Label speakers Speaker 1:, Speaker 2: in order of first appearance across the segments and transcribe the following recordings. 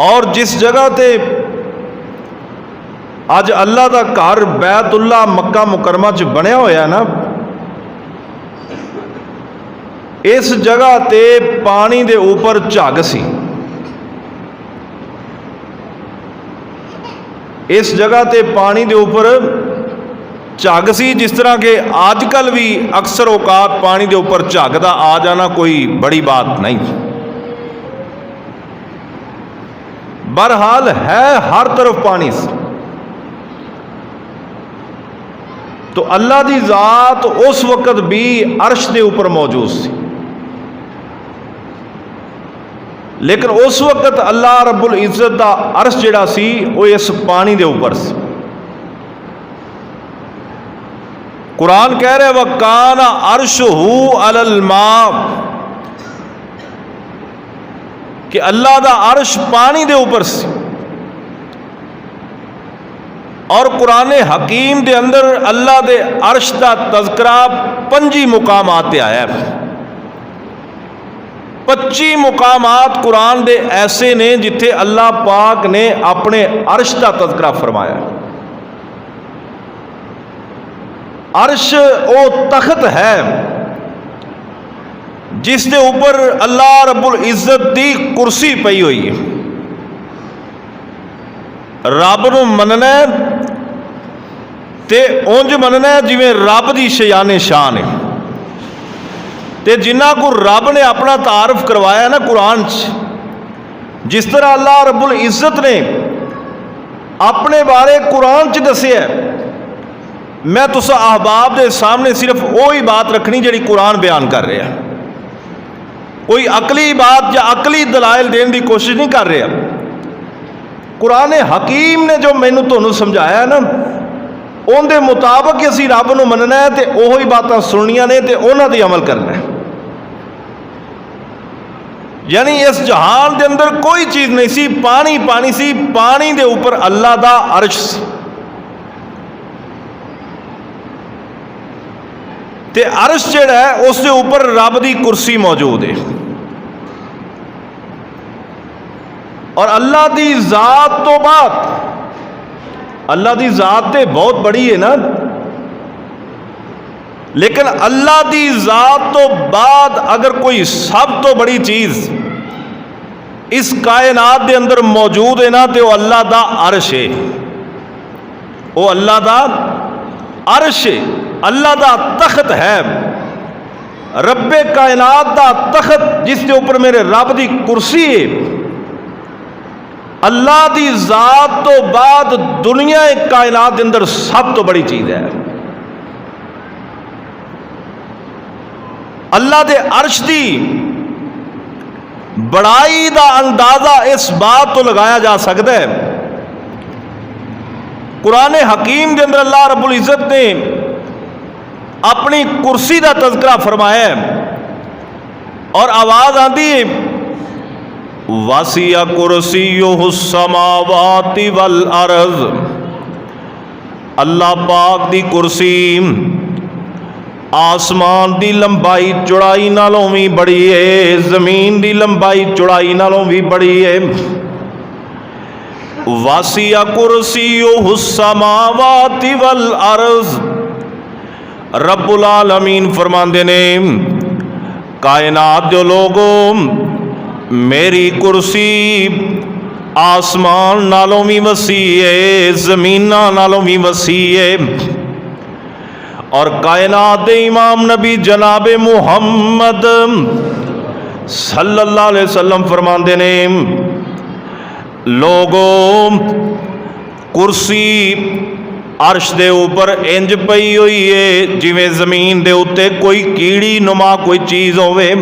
Speaker 1: और जिस जगह ते अज अल्लाह का घर बैतुल्ला मक्का मुकरमा च बनया होया ना, इस जगह ते पानी दे ऊपर झग सी। इस जगह ते पानी दे ऊपर झग सी, जिस तरह के आजकल भी अक्सर औकात पानी दे ऊपर झग दा आ जाना कोई बड़ी बात नहीं। बहरहाल है हर तरफ पानी सी। तो अल्लाह की जात उस वक्त भी अर्श के ऊपर मौजूद सी, लेकिन उस वक्त अल्लाह रब्बुल इज्जत का अर्श जिहड़ा सी वो इस पानी के ऊपर सी। कुरान कह रहे वकाना अर्शहू अलल मा, कि अल्लाह का अर्श पानी के ऊपर सी। और कुरान हकीम के अंदर अल्लाह के अर्श का तज़किरा 25 मुकामात पे आया है। 25 मुकामात कुरान दे ऐसे ने जिथे अल्लाह पाक ने अपने अर्श का तज़किरा फरमाया। अर्श वो तख्त है जिस दे ऊपर अल्लाह रब्बुल इज्जत की कुर्सी पई हुई है। रब नूं मनना ते उंज मनना जिवें रब की शयाने शान है। ते जिन्ना को रब ने अपना तारफ करवाया ना कुरान च, जिस तरह अल्लाह रब्बुल इज्जत ने अपने बारे कुरान च दसिया, मैं तुसा अहबाब के सामने सिर्फ वही बात रखनी जिहड़ी कुरान बयान कर रहा। कोई अकली बात या अकली दलाइल देने की कोशिश नहीं कर रहा। कुरान हकीम ने जो मैनू तुहानू समझाया ना, उनके मुताबिक असीं रब नूं मनना है तो उही बातां सुननियां ने ते उन्हां ते अमल करना है। यानी इस जहान के अंदर कोई चीज़ नहीं सी, पानी पानी सी, पानी के ऊपर अल्लाह का अर्श सी। ते अर्श जिहड़ा है उसके ऊपर रब की कुर्सी मौजूद है। और अल्लाह की जात तो बाद, अल्लाह की जात तो बहुत बड़ी है ना, लेकिन अल्लाह की जात तो बाद अगर कोई सब तो बड़ी चीज़ इस कायनात के अंदर मौजूद है ना, तो अल्लाह का अर्श है। वो अल्लाह का अर्श है, अल्लाह का तख्त है। रब्बे कायनात का तख्त जिसके ऊपर मेरे रब की कुर्सी है। अल्लाह की जात तो बाद दुनिया कायनात के अंदर सब तो बड़ी चीज़ है। अल्लाह के अर्श की बड़ाई का अंदाजा इस बात तो लगाया जा सकता है, कुरान हकीम के अंदर अल्लाह रब्बुल इज्जत ने अपनी कुर्सी का तज़किरा फरमाया और आवाज़ आती है वासिया कुर्सियुहु समावाति वल अर्ज़। अल्लाह पाक दी कुर्सी आसमान दी लंबाई चौड़ाई नालों भी बड़ी है, जमीन दी लंबाई चौड़ाई नालों भी बड़ी है। वासिया कुर्सियुहु समावाति वल अर्ज़। रब्बुल आलमीन फरमांदे ने कायनात जो लोगों, मेरी कुर्सी आसमान नालों भी वसी है, जमीना नालों भी वसी है। और कायनात इमाम नबी जनाब मुहम्मद सल्लल्लाहु अलैहि वसल्लम फरमांदे ने लोगों, कुर्सी अर्श दे ऊपर इंज पई हुई है जिवें जमीन दे उत्ते कोई कीड़ी नुमा कोई चीज़ होवे।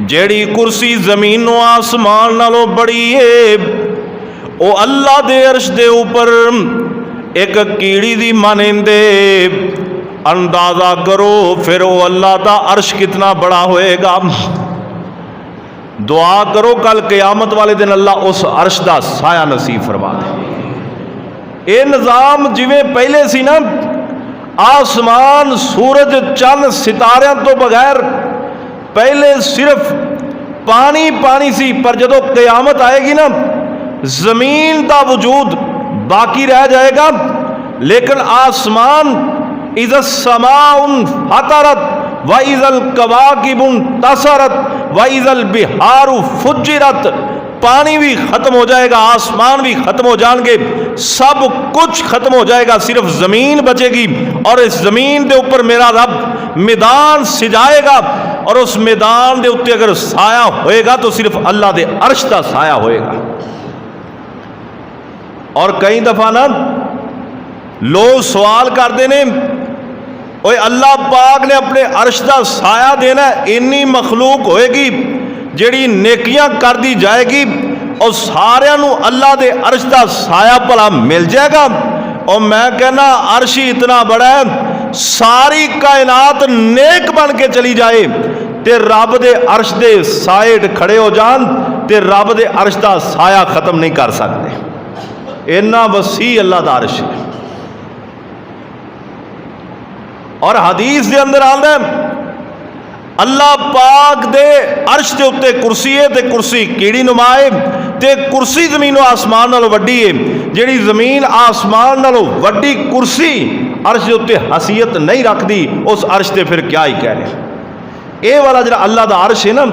Speaker 1: जेड़ी कुर्सी जमीनों आसमान नालों बड़ी है, वो अल्लाह दे अर्श दे ऊपर एक कीड़ी दी मानिंदे। अंदाजा करो फिर वो अल्लाह का अर्श कितना बड़ा होएगा। दुआ करो कल क़यामत वाले दिन अल्लाह उस अर्श का साया नसीब फरमा दे। ये निज़ाम जिवें पहले सी ना, आसमान सूरज चंद सितारियां तो बगैर पहले सिर्फ पानी पानी सी, पर जदों क़यामत आएगी ना जमीन का वजूद बाकी रह जाएगा, लेकिन आसमान इज़ समाउन फतरत व इज़ल कवाकिबुन तसरत व इज़ल बिहारु फुज्जिरत, पानी भी खत्म हो जाएगा, आसमान भी खत्म हो जाएंगे, सब कुछ खत्म हो जाएगा, सिर्फ जमीन बचेगी। और इस जमीन के ऊपर मेरा रब मैदान सिजाएगा, और उस मैदान के उत्ते अगर साया होएगा तो सिर्फ अल्लाह के अर्श का साया होएगा। और कई दफा ना लोग सवाल करते हैं, ओए अल्लाह पाक ने अपने अर्श का साया देना, इन्नी मखलूक होएगी जिहड़ी नेकियां कर दी जाएगी और सारियां नूं अल्लाह दे अर्श का साया भला मिल जाएगा। और मैं कहना अर्श ही इतना बड़ा है, सारी कायनात नेक बन के चली जाए ते रब दे अर्श दे साए खड़े हो जान ते रब दे अर्श का साया खत्म नहीं कर सकते, इन्ना वसी अल्लाह दा अर्श है। और हदीस के अंदर आंदा है अल्लाह पाक दे अर्श के उत्ते कुर्सी है, ते कुर्सी कीड़ी नुमा है, ते कुर्सी जमीनों आसमान नालों वड्डी है। जिहड़ी जमीन आसमान नालों वड्डी कुर्सी अर्श के उत्ते हसीयत नहीं रखती, उस अर्श ते फिर क्या ही कहने। ये वाला जिहड़ा अल्लाह दा अर्श है ना,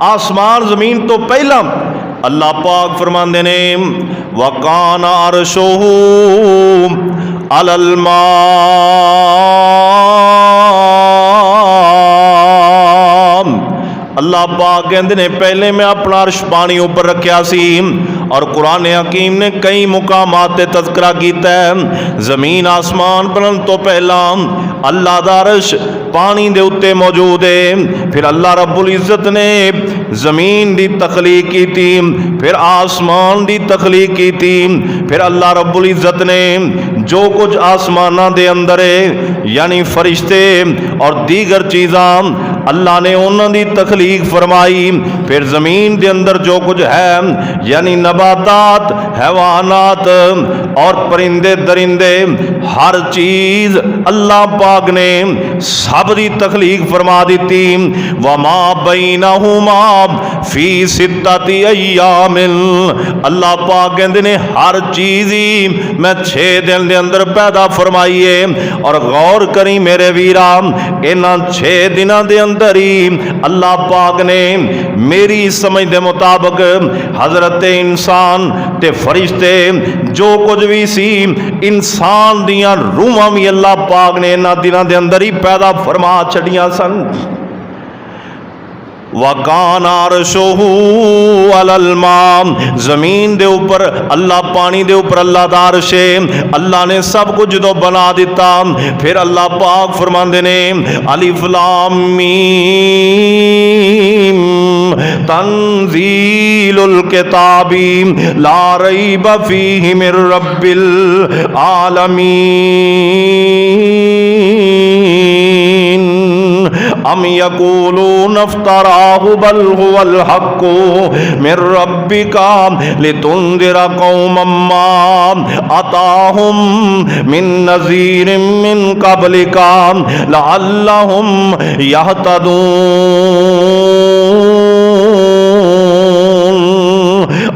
Speaker 1: आसमान जमीन तो पहला अल्लाह पाक फरमांदे ने वकाना अर्शुहु अलल मा, अल्लाह पाक कहते ने पहले मैं अपना अर्श पानी ऊपर रखा सी। और कुरान हकीम ने कई मुकामात ते तज़किरा कीता है, जमीन आसमान बनन तो पहला अल्लाह दा अर्श पानी दे उत्ते मौजूद है। फिर अल्लाह रब्बुल इज़्ज़त ने जमीन दी तखलीक की थी, फिर आसमान दी तखलीक की थी, फिर अल्लाह रब्बुल इज़्ज़त ने जो कुछ आसमाना दे अंदर है यानी फरिश्ते और दीगर चीज़ां अल्लाह ने उन्हों की तखलीक फरमाई। फिर ज़मीन के अंदर जो कुछ है यानी नबातात, हैवानात और परिंदे दरिंदे, हर चीज़ अल्लाह पाक ने सब की तखलीक फरमा दी। वमा बैनहुमा फी सित्तति अय्यामिन, अल्लाह पाक कहते ने हर चीज़ ही मैं 6 दिन के अंदर पैदा फरमाई है। और गौर करी मेरे वीरा, इन्हां 6 दिनों के अंदर ही अल्लाह पाक ने मेरी समझ के मुताबिक हजरत इंसान ते फरिश्ते जो कुछ भी सी, इंसान दियां रूहां भी अल्लाह पाक ने इन्हां दिनों के अंदर ही पैदा फरमा छड़ियां सन। वकाना अर्शुहु अलल मा, जमीन दे ऊपर अल्लाह पानी दे ऊपर अल्लाह दा अर्श है। अल्लाह ने सब कुछ जो बना दिता, फिर अल्लाह पाक फरमांदे ने अलिफ लाम मीम तंजीलुल किताबी ला रैब फीहि मिर रब्बिल आलमीन अम यकूलून इफ्तराहु बल हुवल हक्कु मिर रब्बिका लितुंदिरा कौमम मा अताहुम मिन नज़ीरिम मिन क़ब्लिका लअल्लहुम यहतदून।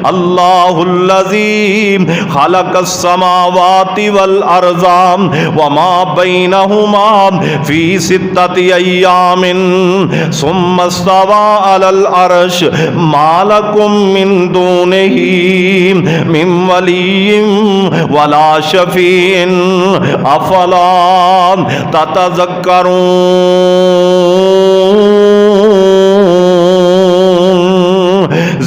Speaker 1: अल्लाहुल्लज़ी खलक़स समावाति वल अर्ज़ा वमा बैनहुमा फी सित्तति अय्यामिन सुम्मा इस्तवा अलल अर्श मा लकुम मिन दूनिही मिन वलिय्यिन वला शफ़ीइन अफ़ला ततज़क्करून।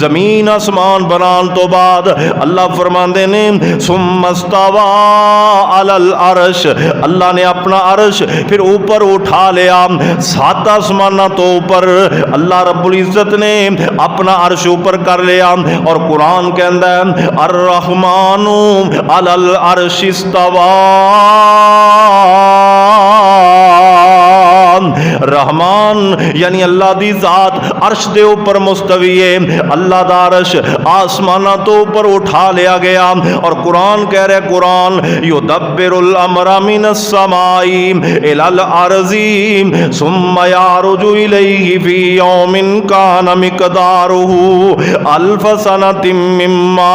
Speaker 1: जमीन आसमान बनान तो बाद अल्लाह फरमाते ने सुम्मस्तवा अलल अर्श, अल्लाह ने अपना अर्श फिर ऊपर उठा लिया। 7 आसमाना तो ऊपर अल्लाह रब्बुल इज़्ज़त ने अपना अर्श ऊपर कर लिया। और कुरान कहता है अर रहमानु अलल अर्श इस्तवा, रहमान यानी अल्लाह दी जात अर्श दे ऊपर मुस्तवी है। अल्लाह दा अर्श आसमाना तो ऊपर उठा लिया गया। और कुरान कह रहा है, कुरान युदब्बिरुल अमरा मिनस समाई इलल अर्ज़ी सुम्मा यारुजु इलैहि फी यौमिन कान मिक़दारुहु अल्फ सनतिम मिम्मा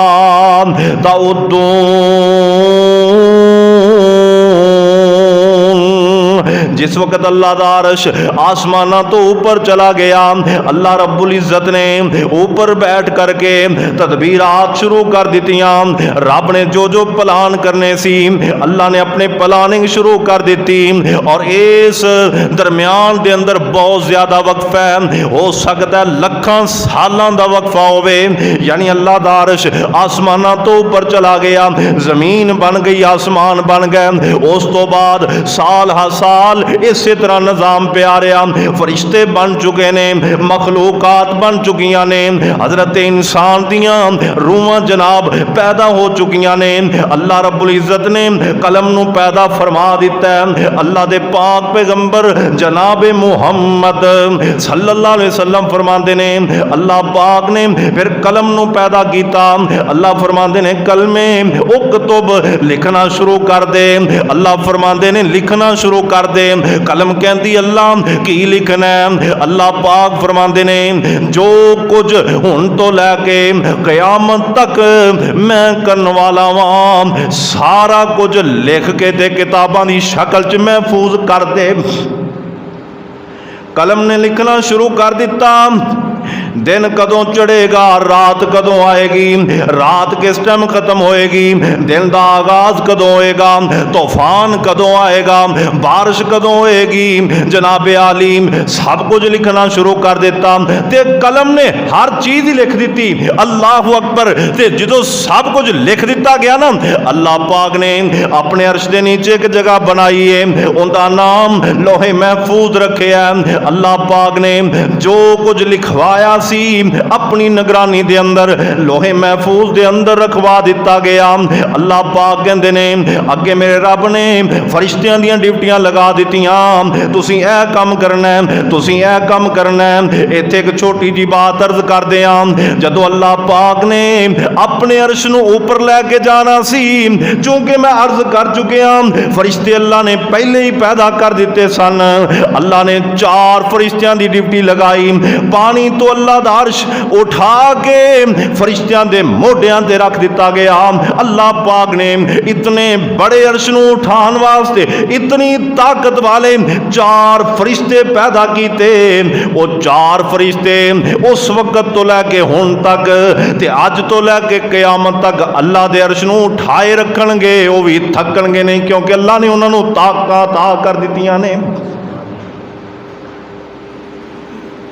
Speaker 1: जिस वक्त अल्लाह दा अर्श आसमाना तो ऊपर चला गया, अल्लाह रब्बुल इज्जत ने ऊपर बैठ करके तदबीरात शुरू कर दितियां। रब ने जो जो प्लान करने सी अल्लाह ने अपने प्लानिंग शुरू कर दी। और इस दरम्यान दे अंदर बहुत ज्यादा वक्फा है, हो सकता है लखां सालां दा वक्फा होवे। यानी अल्लाह दा अर्श आसमाना तो ऊपर चला गया, जमीन बन गई, आसमान बन गए। उस तो बाद साल हा साल इसी तरह निजाम पे आ रहा, फरिश्ते बन चुके ने, मखलूकात बन चुकियां ने, हजरत इंसान दियां रूहां जनाब पैदा हो चुकियां ने। अल्लाह रब्बुल इज्जत ने कलम नू पैदा फरमा दिता है। अल्लाह दे पाक पैगंबर जनाब मुहम्मद सल्लल्लाहु अलैहि वसल्लम फरमाते ने, अल्लाह पाक ने फिर कलम नू पैदा किया। अल्लाह फरमाते ने कलमे उक्तुब लिखना शुरू कर दे। अल्लाह फरमाते ने लिखना शुरू कर दे। कलम कहती अल्लाह की लिखना है। अल्लाह पाक फरमाते ने जो कुछ हुण तो लैके कयामत तक मैं करने वाला वां सारा कुछ लिख के ते किताबां दी शक्ल च महफूज कर दे। कलम ने लिखना शुरू कर दिता। दिन कदों चढ़ेगा, रात कदों आएगी, रात किस टाइम खत्म होएगी, दिन का आगाज कदों होएगा, तूफान कदों आएगा, बारिश कदों होएगी, जनाबे आलीम सब कुछ लिखना शुरू कर देता। ते कलम ने हर चीज ही लिख दी। अल्लाह अकबर। ते जो सब कुछ लिख दिता गया ना, अल्लाह पाक ने अपने अर्श के नीचे एक जगह बनाई है, उनका नाम लोहे महफूज रखे है। अल्लाह पाक ने जो कुछ लिखवाया सी अपनी निगरानी दे अंदर लोहे महफूज दे अंदर रखवा दिता गया। अल्लाह पाक कहंदे ने अगे मेरे रब ने फरिश्तियां दी ड्यूटियां लगा दित्तियां, तुसीं ऐ काम करना है, तुसीं ऐ काम करना है। इत्थे एक छोटी जी बात अर्ज करदे आं, जदों अल्लाह पाक ने अपने अर्श नूं ऊपर लैके जाना सी, चूंकि मैं अर्ज कर चुकिया फरिश्ते अल्लाह ने पहले ही पैदा कर दिते सन। अल्लाह ने 4 फरिश्तियां दी ड्यूटी लगाई। पानी तो अल्लाह दा अर्श उठा के फरिश्तियां दे मोढियां ते रख दिता गया। अल्लाह पाक ने इतने बड़े अर्श नूं उठान वास्ते इतनी ताकत वाले 4 फरिश्ते पैदा कीते। वो 4 फरिश्ते उस वक्त तो लैके हुण तक ते अज तो लैके क़यामत तक अल्लाह दे अर्श नूं उठाए रखणगे, वो भी थकणगे नहीं, क्योंकि अल्लाह ने उन्हां नूं ताकत अता कर दित्तियां ने।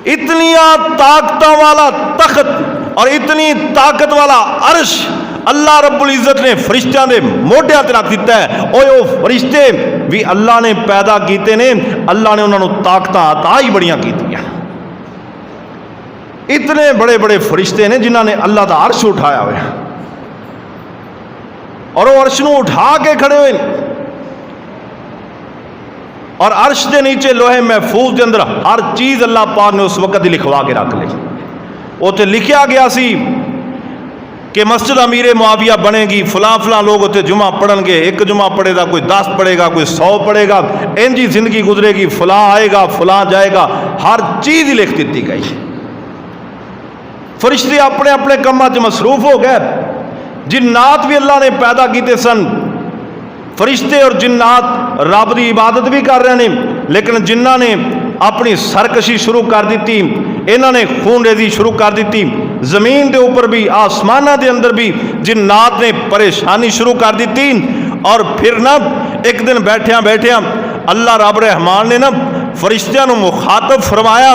Speaker 1: इतनिया ताकत वाला तख्त और इतनी ताकत वाला अर्श अल्लाह रब्बुल इज्जत ने फरिश्तियां दे मोढियां ते रख दिता है। ओ फरिश्ते भी अल्लाह ने पैदा कीते ने, अल्लाह ने उन्होंने ताकत अता ही बड़ियां कीतियां। इतने बड़े बड़े फरिश्ते ने जिन्होंने अल्लाह का अर्श उठाया हुआ और वो अर्श नूं उठा के खड़े हुए और अर्श के नीचे लोहे महफूज के अंदर हर चीज अल्लाह पाक ने उस वक्त ही लिखवा के रख ली। उत्थे लिखा गया सी कि मस्जिद अमीर मुआविया बनेगी, फलां फलां लोग उत्थे जुमा पढ़नगे, एक जुमा पढ़ेगा, कोई 10 पढ़ेगा, कोई 100 पढ़ेगा, इंज ही जिंदगी गुजरेगी, फलां आएगा, फलां जाएगा, हर चीज ही लिख दी गई। फरिश्ते अपने अपने कामां च मसरूफ हो गए। जिन्नात भी अल्लाह ने पैदा किए सन। फरिश्ते और जिन्नात रब की इबादत भी कर रहे हैं, लेकिन जिन्हों ने अपनी सरकशी शुरू कर दी, इन्होंने खून रेजी शुरू कर दी। जमीन के ऊपर भी आसमाना के अंदर भी जिन्नात ने परेशानी शुरू कर दी। और फिर ना एक दिन बैठिया बैठिया अल्लाह रब रहमान ने ना फरिश्तियां नूं मुखातब फरमाया